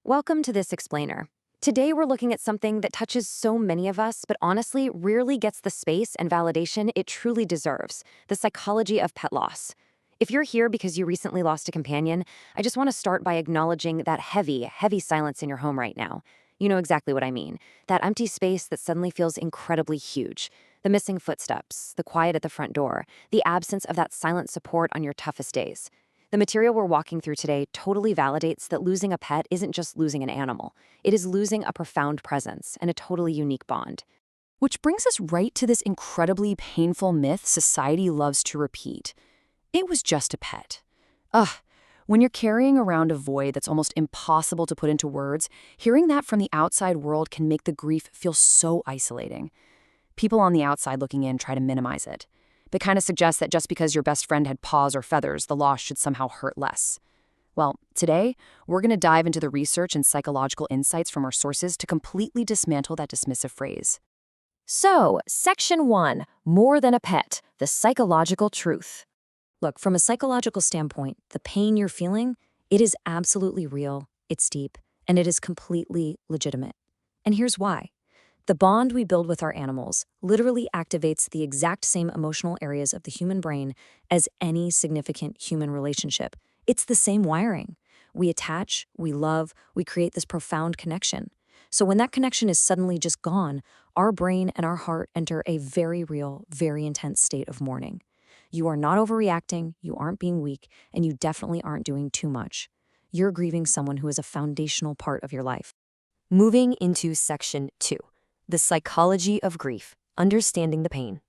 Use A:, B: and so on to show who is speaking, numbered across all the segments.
A: Welcome to this explainer. Today we're looking at something that touches so many of us, but honestly rarely gets the space and validation it truly deserves: the psychology of pet loss. If you're here because you recently lost a companion, I just want to start by acknowledging that heavy, heavy silence in your home right now. You know exactly what I mean. That empty space that suddenly feels incredibly huge. The missing footsteps, the quiet at the front door, the absence of that silent support on your toughest days. The material we're walking through today totally validates that losing a pet isn't just losing an animal. It is losing a profound presence and a totally unique bond.
B: Which brings us right to this incredibly painful myth society loves to repeat. It was just a pet. Ugh, when you're carrying around a void that's almost impossible to put into words, hearing that from the outside world can make the grief feel so isolating. People on the outside looking in try to minimize it. They kind of suggest that just because your best friend had paws or feathers, the loss should somehow hurt less. Well, today, we're going to dive into the research and psychological insights from our sources to completely dismantle that dismissive phrase.
A: So, Section 1, More Than a Pet, the Psychological Truth. Look, from a psychological standpoint, the pain you're feeling, it is absolutely real, it's deep, and it is completely legitimate. And here's why. The bond we build with our animals literally activates the exact same emotional areas of the human brain as any significant human relationship. It's the same wiring. We attach, we love, we create this profound connection. So when that connection is suddenly just gone, our brain and our heart enter a very real, very intense state of mourning. You are not overreacting, you aren't being weak, and you definitely aren't doing too much. You're grieving someone who is a foundational part of your life. Moving into Section 2. The Psychology of Grief, Understanding the Pain.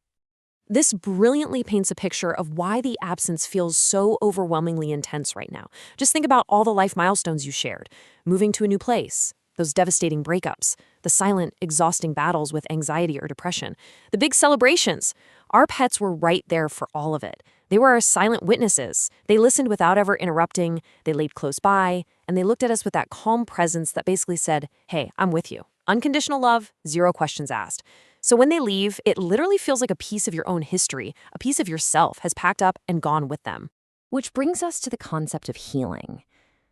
A: This brilliantly paints a picture of why the absence feels so overwhelmingly intense right now. Just think about all the life milestones you shared. Moving to a new place, those devastating breakups, the silent, exhausting battles with anxiety or depression, the big celebrations. Our pets were right there for all of it. They were our silent witnesses. They listened without ever interrupting, they laid close by, and they looked at us with that calm presence that basically said, "Hey, I'm with you." Unconditional love, zero questions asked. So when they leave, it literally feels like a piece of your own history, a piece of yourself has packed up and gone with them. Which brings us to the concept of healing.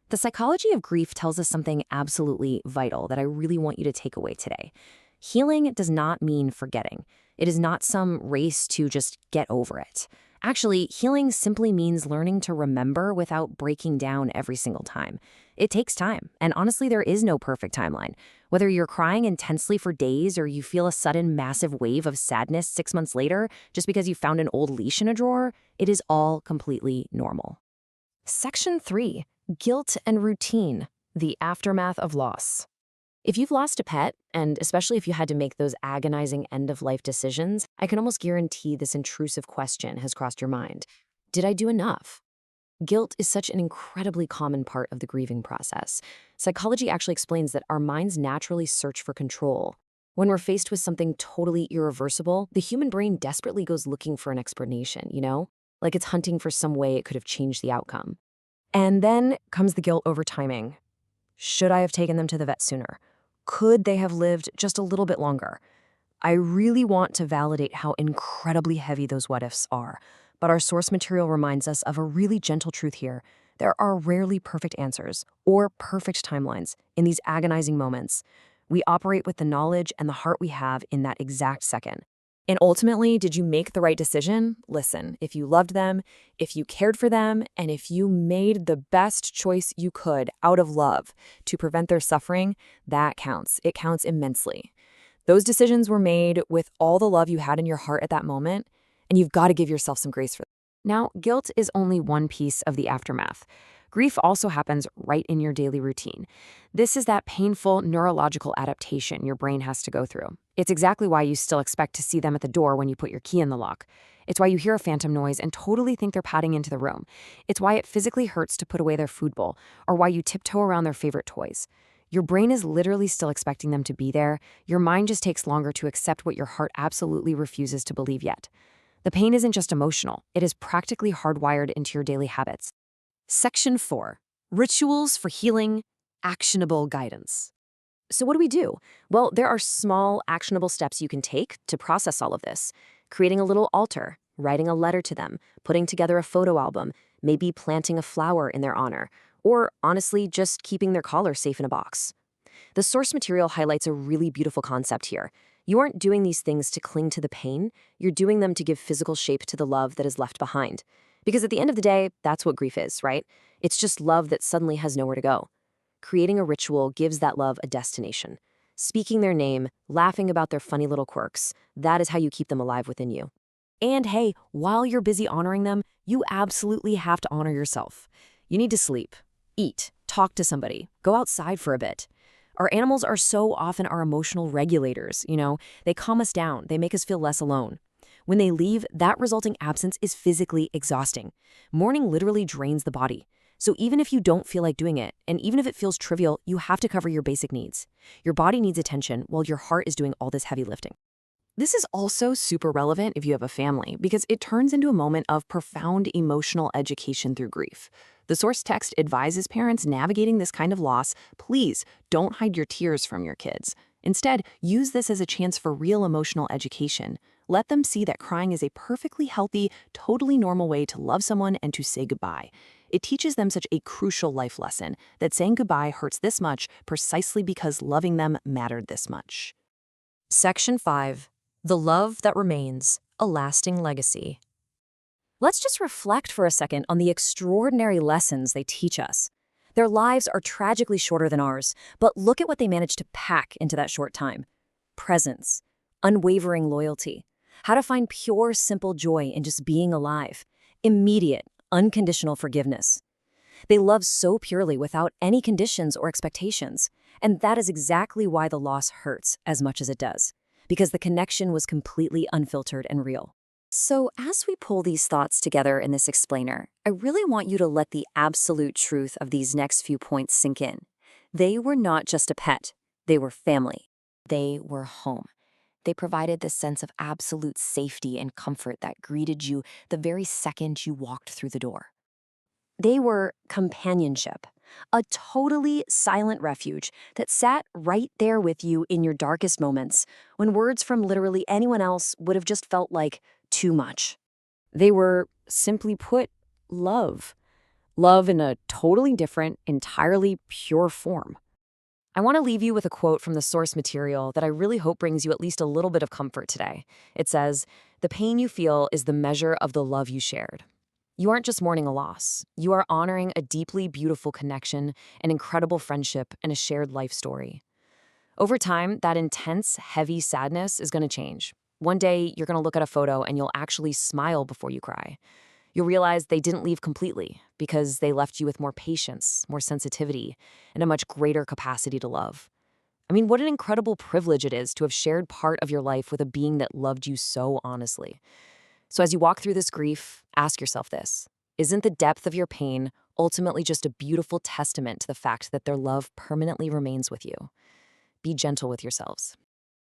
A: The psychology of grief tells us something absolutely vital that I really want you to take away today. Healing does not mean forgetting. It is not some race to just get over it. Actually, healing simply means learning to remember without breaking down every single time. It takes time, and honestly, there is no perfect timeline. Whether you're crying intensely for days or you feel a sudden massive wave of sadness 6 months later just because you found an old leash in a drawer, it is all completely normal. Section 3. Guilt and Routine, the Aftermath of Loss. If you've lost a pet, and especially if you had to make those agonizing end-of-life decisions, I can almost guarantee this intrusive question has crossed your mind. Did I do enough? Guilt is such an incredibly common part of the grieving process. Psychology actually explains that our minds naturally search for control. When we're faced with something totally irreversible, the human brain desperately goes looking for an explanation, like it's hunting for some way it could have changed the outcome. And then comes the guilt over timing. Should I have taken them to the vet sooner? Could they have lived just a little bit longer? I really want to validate how incredibly heavy those what-ifs are, but our source material reminds us of a really gentle truth here. There are rarely perfect answers or perfect timelines in these agonizing moments. We operate with the knowledge and the heart we have in that exact second. And ultimately, did you make the right decision? Listen, if you loved them, if you cared for them, and if you made the best choice you could out of love to prevent their suffering, that counts. It counts immensely. Those decisions were made with all the love you had in your heart at that moment, and you've got to give yourself some grace for that. Now, guilt is only one piece of the aftermath. Grief also happens right in your daily routine. This is that painful neurological adaptation your brain has to go through. It's exactly why you still expect to see them at the door when you put your key in the lock. It's why you hear a phantom noise and totally think they're padding into the room. It's why it physically hurts to put away their food bowl, or why you tiptoe around their favorite toys. Your brain is literally still expecting them to be there. Your mind just takes longer to accept what your heart absolutely refuses to believe yet. The pain isn't just emotional, it is practically hardwired into your daily habits. Section 4. Rituals for Healing, Actionable Guidance. So what do we do? Well, there are small, actionable steps you can take to process all of this. Creating a little altar, writing a letter to them, putting together a photo album, maybe planting a flower in their honor, or honestly, just keeping their collar safe in a box. The source material highlights a really beautiful concept here. You aren't doing these things to cling to the pain, you're doing them to give physical shape to the love that is left behind. Because at the end of the day, that's what grief is, right? It's just love that suddenly has nowhere to go. Creating a ritual gives that love a destination. Speaking their name, laughing about their funny little quirks, that is how you keep them alive within you. And hey, while you're busy honoring them, you absolutely have to honor yourself. You need to sleep, eat, talk to somebody, go outside for a bit. Our animals are so often our emotional regulators, They calm us down, they make us feel less alone. When they leave, that resulting absence is physically exhausting. Mourning literally drains the body. So even if you don't feel like doing it, and even if it feels trivial, you have to cover your basic needs. Your body needs attention while your heart is doing all this heavy lifting. This is also super relevant if you have a family because it turns into a moment of profound emotional education through grief. The source text advises parents navigating this kind of loss, please don't hide your tears from your kids. Instead, use this as a chance for real emotional education. Let them see that crying is a perfectly healthy, totally normal way to love someone and to say goodbye. It teaches them such a crucial life lesson that saying goodbye hurts this much precisely because loving them mattered this much. Section 5. The love that remains, a lasting legacy. Let's just reflect for a second on the extraordinary lessons they teach us. Their lives are tragically shorter than ours, but look at what they managed to pack into that short time. Presence, unwavering loyalty, how to find pure, simple joy in just being alive, immediate, unconditional forgiveness. They love so purely without any conditions or expectations, and that is exactly why the loss hurts as much as it does, because the connection was completely unfiltered and real. So as we pull these thoughts together in this explainer, I really want you to let the absolute truth of these next few points sink in. They were not just a pet, they were family. They were home. They provided this sense of absolute safety and comfort that greeted you the very second you walked through the door. They were companionship, a totally silent refuge that sat right there with you in your darkest moments when words from literally anyone else would have just felt like too much. They were, simply put, love. Love in a totally different, entirely pure form. I want to leave you with a quote from the source material that I really hope brings you at least a little bit of comfort today. It says, "The pain you feel is the measure of the love you shared." You aren't just mourning a loss. You are honoring a deeply beautiful connection, an incredible friendship, and a shared life story. Over time, that intense, heavy sadness is going to change. One day, you're going to look at a photo and you'll actually smile before you cry. You'll realize they didn't leave completely because they left you with more patience, more sensitivity, and a much greater capacity to love. I mean, what an incredible privilege it is to have shared part of your life with a being that loved you so honestly. So as you walk through this grief, ask yourself this. Isn't the depth of your pain ultimately just a beautiful testament to the fact that their love permanently remains with you? Be gentle with yourselves.